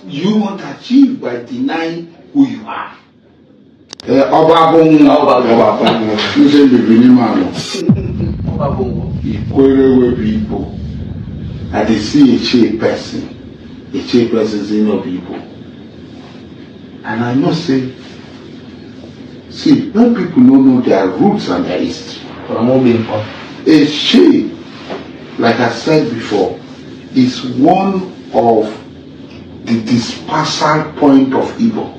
you want to achieve by denying who you are? Equerry people, and they see a shape person is in your people. And I must say, see, when people don't know their roots and their history, a shape, like I said before, is one of the dispersal point of Igbo.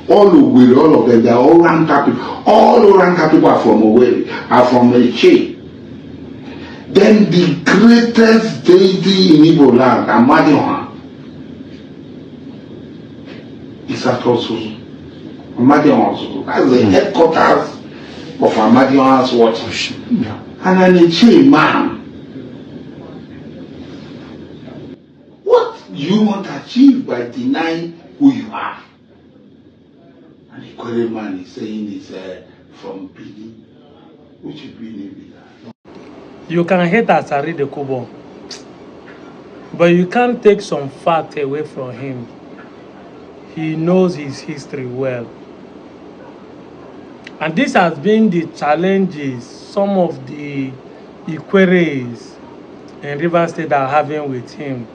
All of them, they are all Ranka people. All Ranka people are from Owerri, are from Eche. Then the greatest deity in Igbo land, Amadioha, is at Osusu. Amadioha Osusu. That's the headquarters of Amadioha's worship. And an Eche man. What you want to achieve by denying who you are? And the Ikwere man is saying this from Benin. Which Benin be that? You can hate Asari the Kubo, but you can't take some fact away from him. He knows his history well. And this has been the challenges some of the Ikweres in River State are having with him.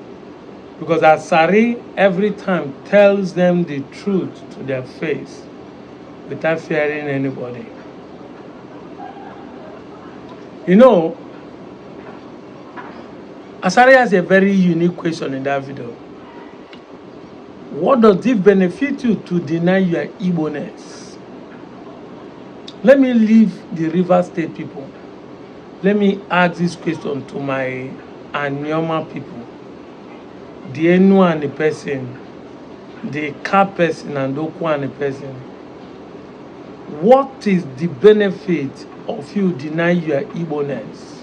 Because Asari every time tells them the truth to their face without fearing anybody. You know, Asari has a very unique question in that video. What does it benefit you to deny your Igbo-ness? Let me leave the River State people. Let me ask this question to my Anyoma people. The Enu and the person, the Ka person and the Okwu and the person. What is the benefit of you denying your Igbo-ness?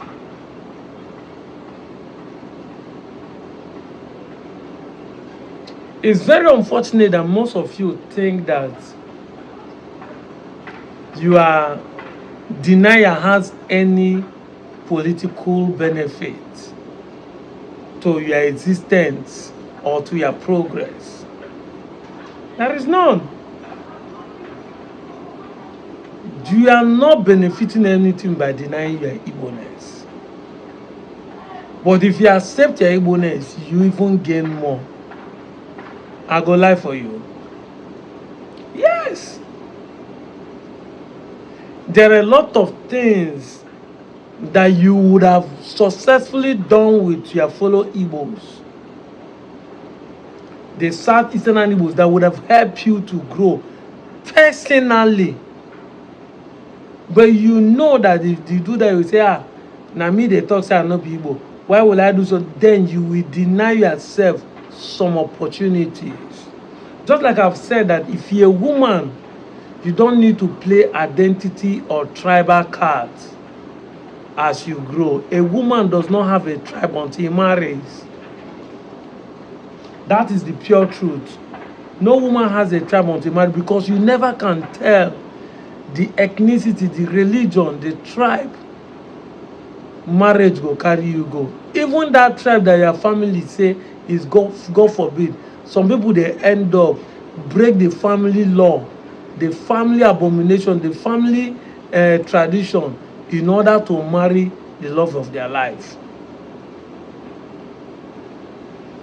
It's very unfortunate that most of you think that your denial has any political benefit to your existence or to your progress. There is none. You are not benefiting anything by denying your Igbo-ness. But if you accept your Igbo-ness, you even gain more. I go lie for you. Yes. There are a lot of things that you would have successfully done with your fellow Igbos. The Southeastern Igbos that would have helped you to grow personally. But you know that if you do that, you say, now me they talk say I not be Igbo. Why will I do so? Then you will deny yourself some opportunities. Just like I've said that if you're a woman, you don't need to play identity or tribal cards as you grow. A woman does not have a tribe until he marries. That is the pure truth. No woman has a tribe until he marries because you never can tell the ethnicity, the religion, the tribe. Marriage go carry you go. Even that tribe that your family say is God forbid. Some people they end up break the family law, the family abomination, the family tradition in order to marry the love of their life.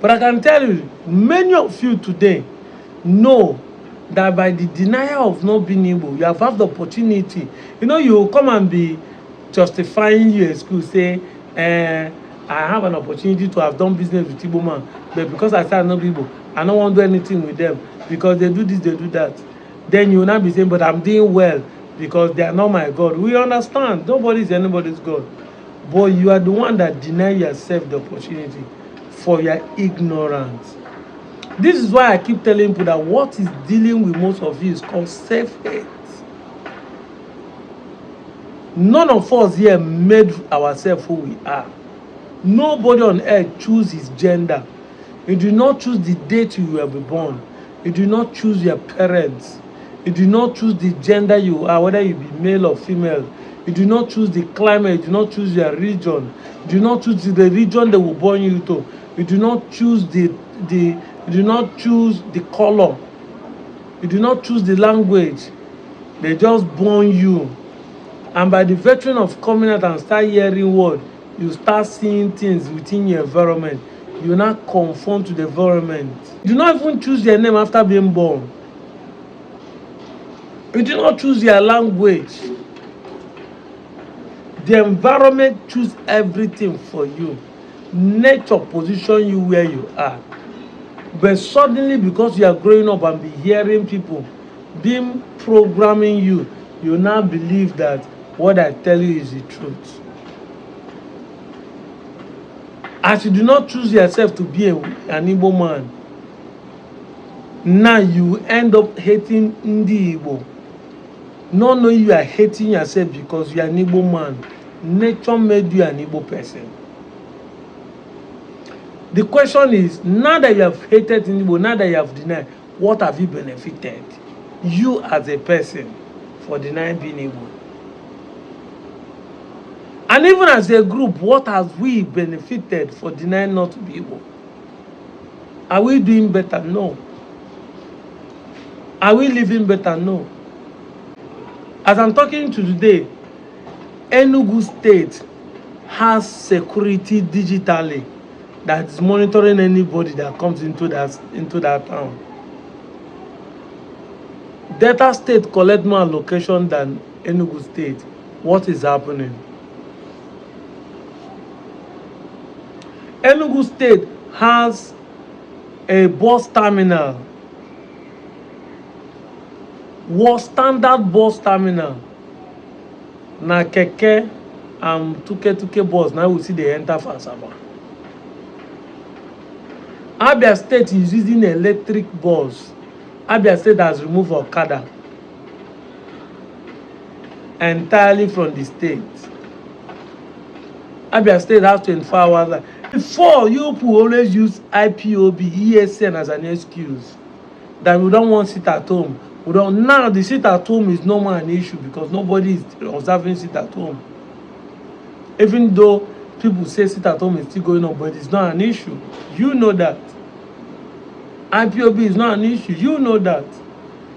But I can tell you, many of you today know that by the denial of not being able, you have had the opportunity. You know, you come and be justifying your excuse, say, I have an opportunity to have done business with Igbo man, but because I said not Igbo, I don't want to do anything with them because they do this, they do that. Then you will not be saying, but I'm doing well because they are not my God. We understand. Nobody is anybody's God. But you are the one that deny yourself the opportunity for your ignorance. This is why I keep telling people that what is dealing with most of you is called self-hate. None of us here made ourselves who we are. Nobody on earth choose his gender. You do not choose the date you will be born. You do not choose your parents. You do not choose the gender you are, whether you be male or female. You do not choose the climate. You do not choose your region. You do not choose the region they will born you to. You do not choose the You do not choose the color. You do not choose the language. They just born you. And by the veteran of coming out and start hearing word, you start seeing things within your environment. You not conform to the environment. You do not even choose your name after being born. You do not choose your language. The environment choose everything for you. Nature position you where you are. But suddenly, because you are growing up and be hearing people being programming you, you now believe that what I tell you is the truth. As you do not choose yourself to be an Igbo man, now you end up hating Ndi Igbo. Not knowing you are hating yourself because you are an Igbo man. Nature made you an Igbo person. The question is, now that you have hated Igbo, now that you have denied, what have you benefited? You as a person for denying being Igbo. And even as a group, what have we benefited for denying not to be Igbo? Are we doing better? No. Are we living better? No. As I'm talking to today, Enugu State has security digitally that is monitoring anybody that comes into that town. Delta State collect more allocation than Enugu State. What is happening? Enugu State has a bus terminal. Was standard bus terminal. Na keke and tuke bus. Now we see they enter for Asaba. Abia State is using electric bus. Abia State has removed Okada entirely from the state. Abia State has 24 hours. Before, you people always use IPOB, ESN as an excuse that we don't want to sit at home. We don't. Now the sit at home is no more an issue because nobody is observing sit at home. Even though people say sit at home is still going on, but it's not an issue. You know that. IPOB is not an issue. You know that.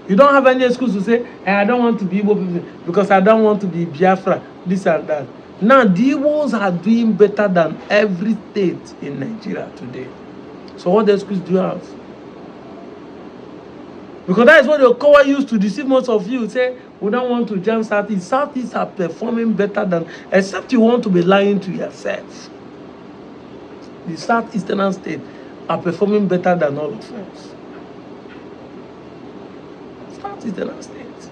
You don't have any excuse to say, hey, I don't want to be Igbo because I don't want to be Biafra, this and that. Now, the Igbos are doing better than every state in Nigeria today. So what excuse do you have? Because that is what the Okowa used to deceive most of you. Say, we don't want to jam Southeast. Southeast are performing better than, except you want to be lying to yourself. The Southeastern state are performing better than all of us. Southeastern state.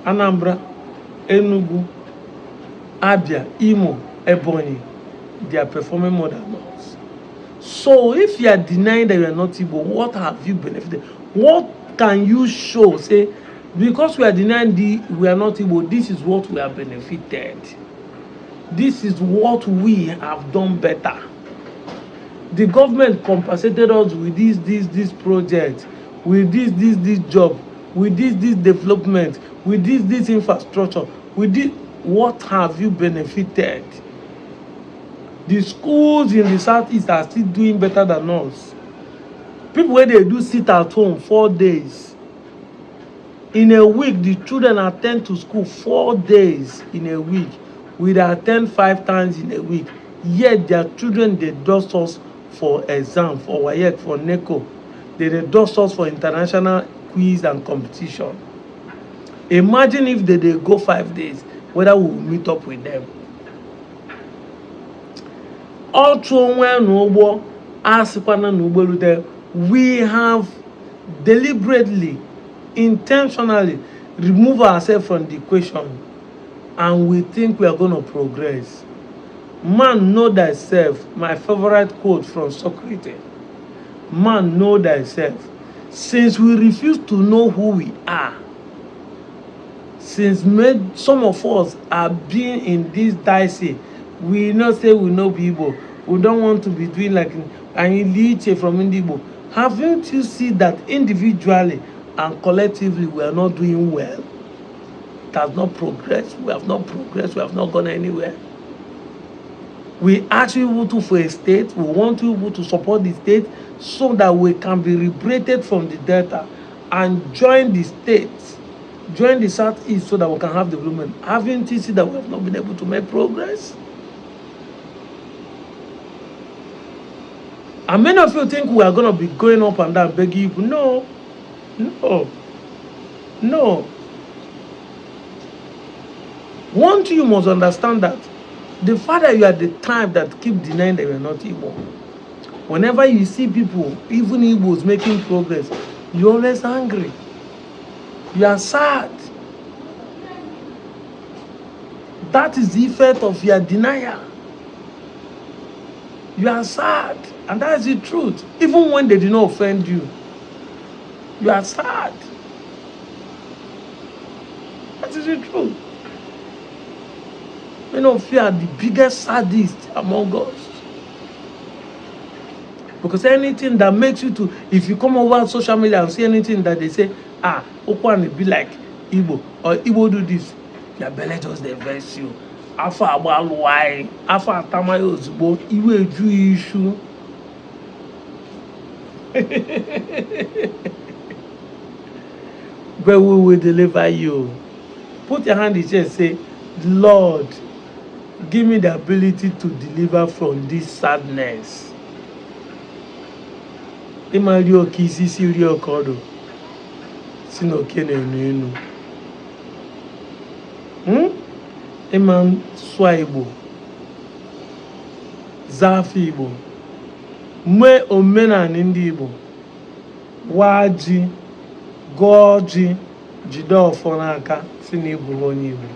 Anambra, Enugu, Abia, Imo, Ebonyi, they are performing more than us. So if you are denying that you are not Igbo, what have you benefited? What can you show? Say, because we are denying we are not Igbo, this is what we have benefited. This is what we have done better. The government compensated us with this project, with this job, with this development, with this infrastructure, with this. What have you benefited? The schools in the Southeast are still doing better than us. People where they do sit at home 4 days. In a week, the children attend to school 4 days in a week. We attend 5 times in a week. Yet their children, they dust us for exam, for WAEC, for NECO. They dust us for international quiz and competition. Imagine if they go 5 days, whether we will meet up with them. We have deliberately, intentionally removed ourselves from the equation, and we think we are going to progress. Man, know thyself. My favorite quote from Socrates. Man, know thyself. Since we refuse to know who we are, since some of us are being in this dicey, we not say we know people. We don't want to be doing like Anyiliche from Igbo. Haven't you seen that individually and collectively we are not doing well? It has not progressed. We have not progressed. We have not gone anywhere. We ask you to for a state. We want you to support the state so that we can be liberated from the Delta and join the states, join the Southeast so that we can have development. Haven't you seen that we have not been able to make progress? And many of you think we are going to be going up and down begging you. No, no, no. One thing you must understand that the fact that you are the type that keep denying that you are not Igbo. Whenever you see people, even Igbos, making progress, you're always angry. You are sad. That is the effect of your denial. You are sad. And that is the truth. Even when they did not offend you, you are sad. That is the truth. Many of you are the biggest sadists among us. Because anything that makes you to, if you come over social media and see anything that they say, Okwan be like Igbo, or Igbo do this, your belly just they verse you. Afa Abaluai, Afa Tamayo Zubo, Iwe Ju issue. But we will deliver you. Put your hand in the chest, say, Lord, give me the ability to deliver from this sadness. Imario kisi sirio kodo. Sino kene nenu. Imam Swaibo. Zafi Igbo. Mwe omena n'indi Igbo. Waji. Goji. Jide ọfọ n'aka si na Igbo onye Igbo.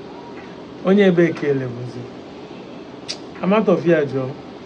Onye ebe ekele bụzi. Amatofia Joe.